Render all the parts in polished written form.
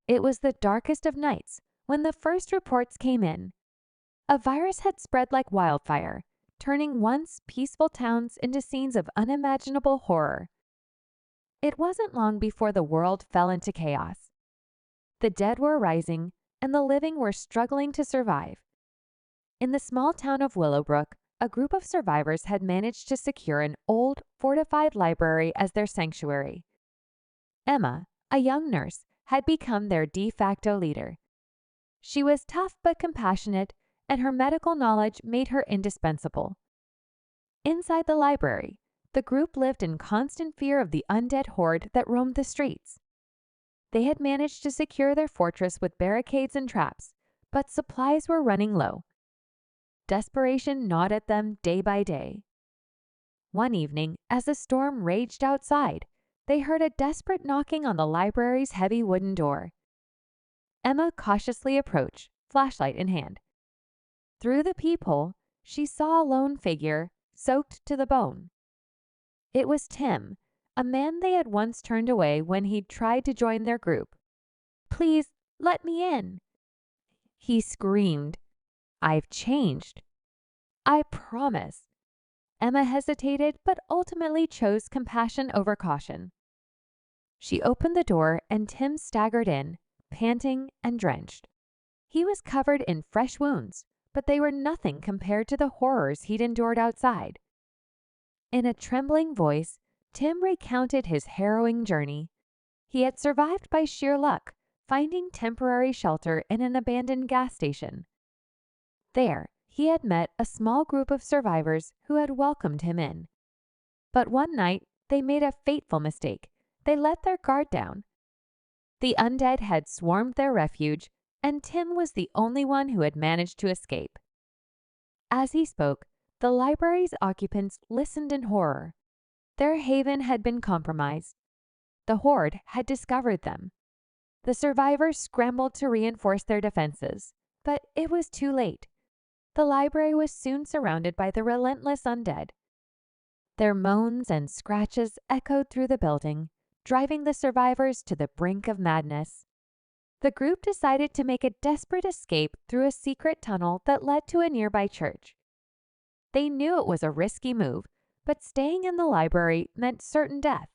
It was the darkest of nights when the first reports came in. A virus had spread like wildfire, turning once peaceful towns into scenes of unimaginable horror. It wasn't long before the world fell into chaos. The dead were rising, and the living were struggling to survive. In the small town of Willowbrook, a group of survivors had managed to secure an old, fortified library as their sanctuary. Emma, a young nurse, had become their de facto leader. She was tough but compassionate, and her medical knowledge made her indispensable. Inside the library, the group lived in constant fear of the undead horde that roamed the streets. They had managed to secure their fortress with barricades and traps, but supplies were running low. Desperation gnawed at them day by day. One evening, as the storm raged outside, they heard a desperate knocking on the library's heavy wooden door. Emma cautiously approached, flashlight in hand. Through the peephole, she saw a lone figure, soaked to the bone. It was Tim, a man they had once turned away when he'd tried to join their group. "Please, let me in," he screamed. "I've changed. I promise." Emma hesitated but ultimately chose compassion over caution. She opened the door and Tim staggered in, panting and drenched. He was covered in fresh wounds, but they were nothing compared to the horrors he'd endured outside. In a trembling voice, Tim recounted his harrowing journey. He had survived by sheer luck, finding temporary shelter in an abandoned gas station. There, he had met a small group of survivors who had welcomed him in. But one night, they made a fateful mistake. They let their guard down. The undead had swarmed their refuge, and Tim was the only one who had managed to escape. As he spoke, the library's occupants listened in horror. Their haven had been compromised. The horde had discovered them. The survivors scrambled to reinforce their defenses, but it was too late. The library was soon surrounded by the relentless undead. Their moans and scratches echoed through the building, driving the survivors to the brink of madness. The group decided to make a desperate escape through a secret tunnel that led to a nearby church. They knew it was a risky move, but staying in the library meant certain death.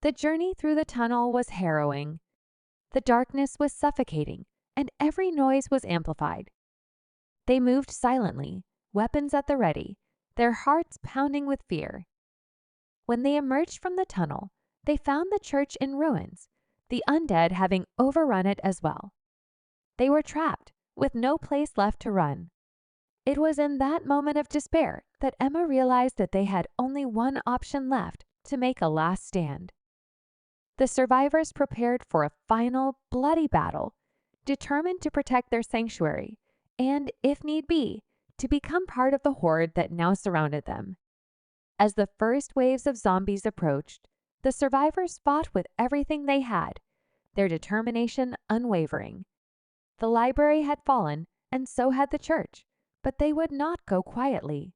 The journey through the tunnel was harrowing. The darkness was suffocating, and every noise was amplified. They moved silently, weapons at the ready, their hearts pounding with fear. When they emerged from the tunnel, they found the church in ruins, the undead having overrun it as well. They were trapped, with no place left to run. It was in that moment of despair that Emma realized that they had only one option left to make a last stand. The survivors prepared for a final, bloody battle, determined to protect their sanctuary, and, if need be, to become part of the horde that now surrounded them. As the first waves of zombies approached, the survivors fought with everything they had, their determination unwavering. The library had fallen, and so had the church, but they would not go quietly.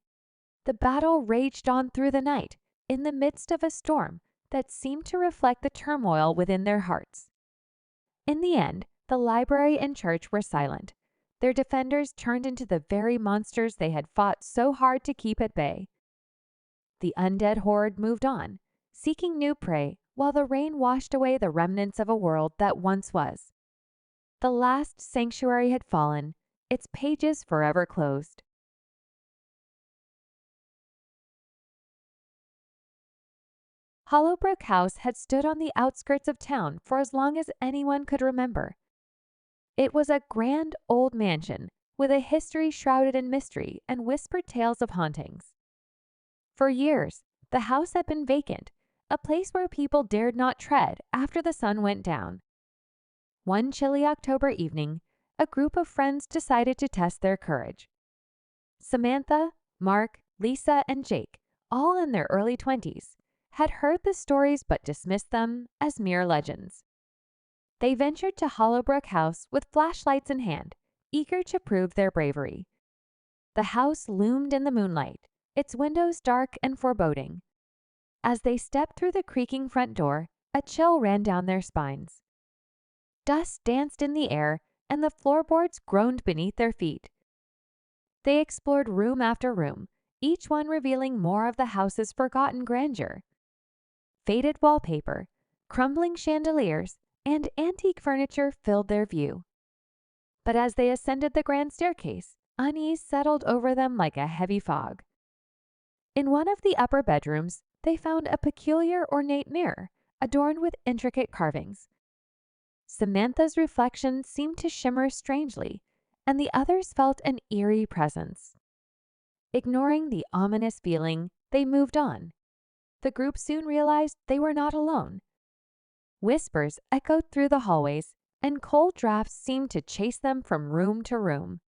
The battle raged on through the night, in the midst of a storm that seemed to reflect the turmoil within their hearts. In the end, the library and church were silent. Their defenders turned into the very monsters they had fought so hard to keep at bay. The undead horde moved on, seeking new prey, while the rain washed away the remnants of a world that once was. The last sanctuary had fallen, its pages forever closed. Hollowbrook House had stood on the outskirts of town for as long as anyone could remember. It was a grand old mansion with a history shrouded in mystery and whispered tales of hauntings. For years, the house had been vacant, a place where people dared not tread after the sun went down. One chilly October evening, a group of friends decided to test their courage. Samantha, Mark, Lisa, and Jake, all in their early 20s, had heard the stories but dismissed them as mere legends. They ventured to Hollowbrook House with flashlights in hand, eager to prove their bravery. The house loomed in the moonlight, its windows dark and foreboding. As they stepped through the creaking front door, a chill ran down their spines. Dust danced in the air, and the floorboards groaned beneath their feet. They explored room after room, each one revealing more of the house's forgotten grandeur. Faded wallpaper, crumbling chandeliers, and antique furniture filled their view. But as they ascended the grand staircase, unease settled over them like a heavy fog. In one of the upper bedrooms, they found a peculiar ornate mirror adorned with intricate carvings. Samantha's reflection seemed to shimmer strangely, and the others felt an eerie presence. Ignoring the ominous feeling, they moved on. The group soon realized they were not alone. Whispers echoed through the hallways, and cold drafts seemed to chase them from room to room.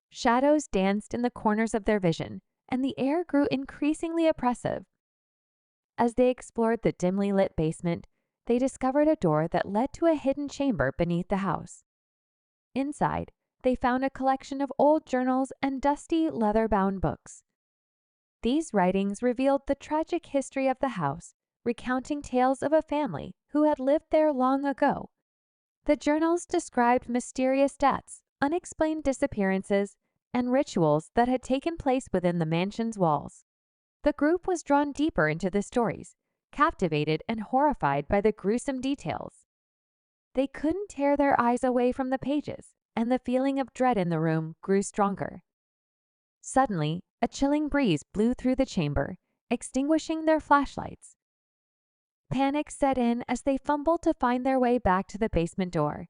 Shadows danced in the corners of their vision, and the air grew increasingly oppressive. As they explored the dimly lit basement, they discovered a door that led to a hidden chamber beneath the house. Inside, they found a collection of old journals and dusty, leather-bound books. These writings revealed the tragic history of the house, recounting tales of a family who had lived there long ago. The journals described mysterious deaths, unexplained disappearances, and rituals that had taken place within the mansion's walls. The group was drawn deeper into the stories, captivated and horrified by the gruesome details. They couldn't tear their eyes away from the pages, and the feeling of dread in the room grew stronger. Suddenly, a chilling breeze blew through the chamber, extinguishing their flashlights. Panic set in as they fumbled to find their way back to the basement door.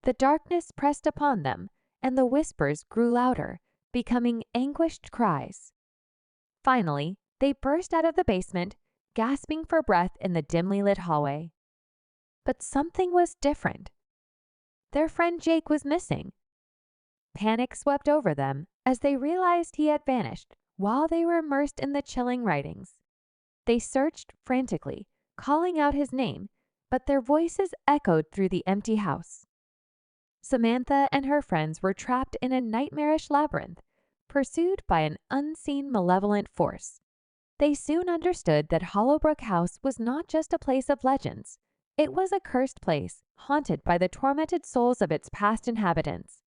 The darkness pressed upon them, and the whispers grew louder, becoming anguished cries. Finally, they burst out of the basement, gasping for breath in the dimly lit hallway. But something was different. Their friend Jake was missing. Panic swept over them as they realized he had vanished while they were immersed in the chilling writings. They searched frantically, calling out his name, but their voices echoed through the empty house. Samantha and her friends were trapped in a nightmarish labyrinth, pursued by an unseen malevolent force. They soon understood that Hollowbrook House was not just a place of legends. It was a cursed place, haunted by the tormented souls of its past inhabitants.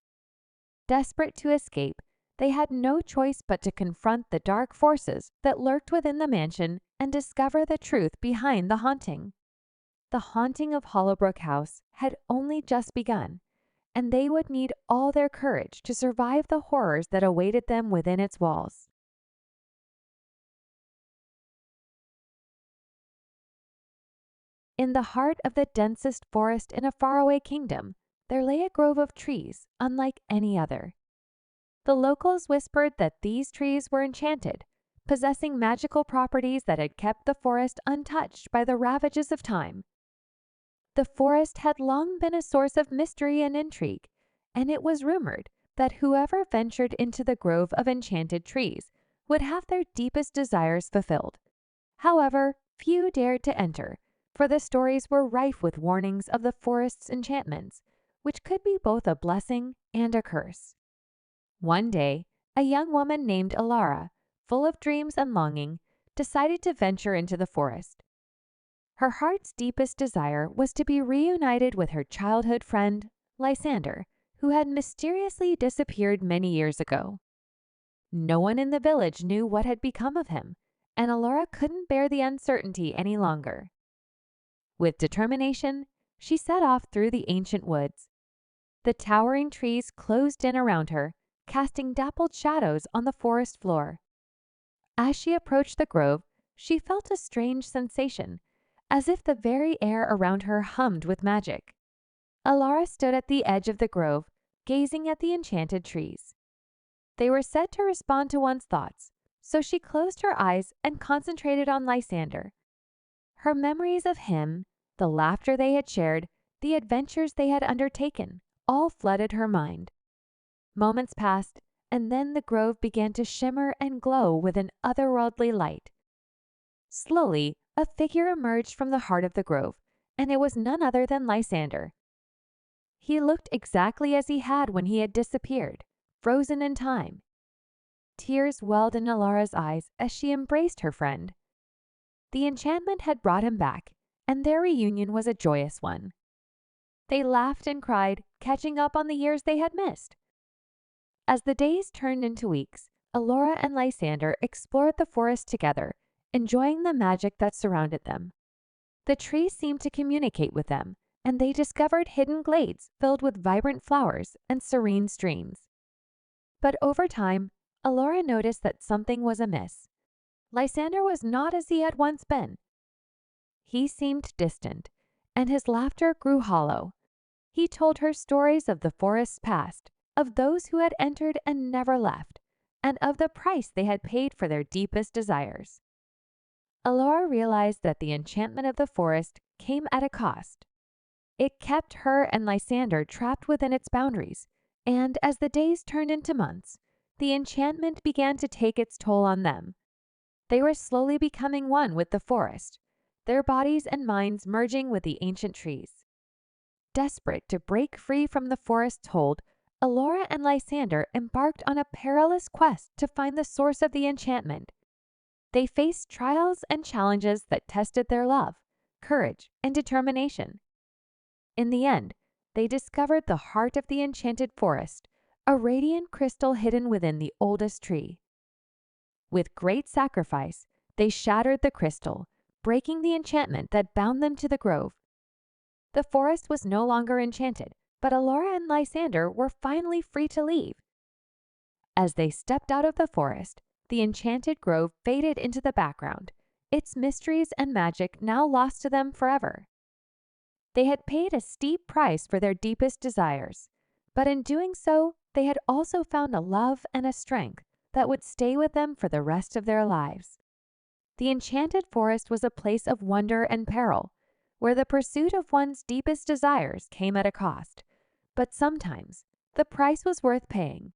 Desperate to escape, they had no choice but to confront the dark forces that lurked within the mansion and discover the truth behind the haunting. The haunting of Hollowbrook House had only just begun, and they would need all their courage to survive the horrors that awaited them within its walls. In the heart of the densest forest in a faraway kingdom, there lay a grove of trees unlike any other. The locals whispered that these trees were enchanted, possessing magical properties that had kept the forest untouched by the ravages of time. The forest had long been a source of mystery and intrigue, and it was rumored that whoever ventured into the grove of enchanted trees would have their deepest desires fulfilled. However, few dared to enter, for the stories were rife with warnings of the forest's enchantments, which could be both a blessing and a curse. One day, a young woman named Alara, full of dreams and longing, decided to venture into the forest. Her heart's deepest desire was to be reunited with her childhood friend, Lysander, who had mysteriously disappeared many years ago. No one in the village knew what had become of him, and Alara couldn't bear the uncertainty any longer. With determination, she set off through the ancient woods. The towering trees closed in around her, casting dappled shadows on the forest floor. As she approached the grove, she felt a strange sensation, as if the very air around her hummed with magic. Alara stood at the edge of the grove, gazing at the enchanted trees. They were said to respond to one's thoughts, so she closed her eyes and concentrated on Lysander. Her memories of him, the laughter they had shared, the adventures they had undertaken, all flooded her mind. Moments passed, and then the grove began to shimmer and glow with an otherworldly light. Slowly, a figure emerged from the heart of the grove, and it was none other than Lysander. He looked exactly as he had when he had disappeared, frozen in time. Tears welled in Alara's eyes as she embraced her friend. The enchantment had brought him back, and their reunion was a joyous one. They laughed and cried, catching up on the years they had missed. As the days turned into weeks, Alora and Lysander explored the forest together, enjoying the magic that surrounded them. The trees seemed to communicate with them, and they discovered hidden glades filled with vibrant flowers and serene streams. But over time, Alora noticed that something was amiss. Lysander was not as he had once been. He seemed distant, and his laughter grew hollow. He told her stories of the forest's past, of those who had entered and never left, and of the price they had paid for their deepest desires. Alora realized that the enchantment of the forest came at a cost. It kept her and Lysander trapped within its boundaries, and as the days turned into months, the enchantment began to take its toll on them. They were slowly becoming one with the forest, their bodies and minds merging with the ancient trees. Desperate to break free from the forest's hold, Alora and Lysander embarked on a perilous quest to find the source of the enchantment. They faced trials and challenges that tested their love, courage, and determination. In the end, they discovered the heart of the enchanted forest, a radiant crystal hidden within the oldest tree. With great sacrifice, they shattered the crystal, breaking the enchantment that bound them to the grove. The forest was no longer enchanted, but Alora and Lysander were finally free to leave. As they stepped out of the forest, the enchanted grove faded into the background, its mysteries and magic now lost to them forever. They had paid a steep price for their deepest desires, but in doing so, they had also found a love and a strength that would stay with them for the rest of their lives. The enchanted forest was a place of wonder and peril, where the pursuit of one's deepest desires came at a cost, but sometimes the price was worth paying.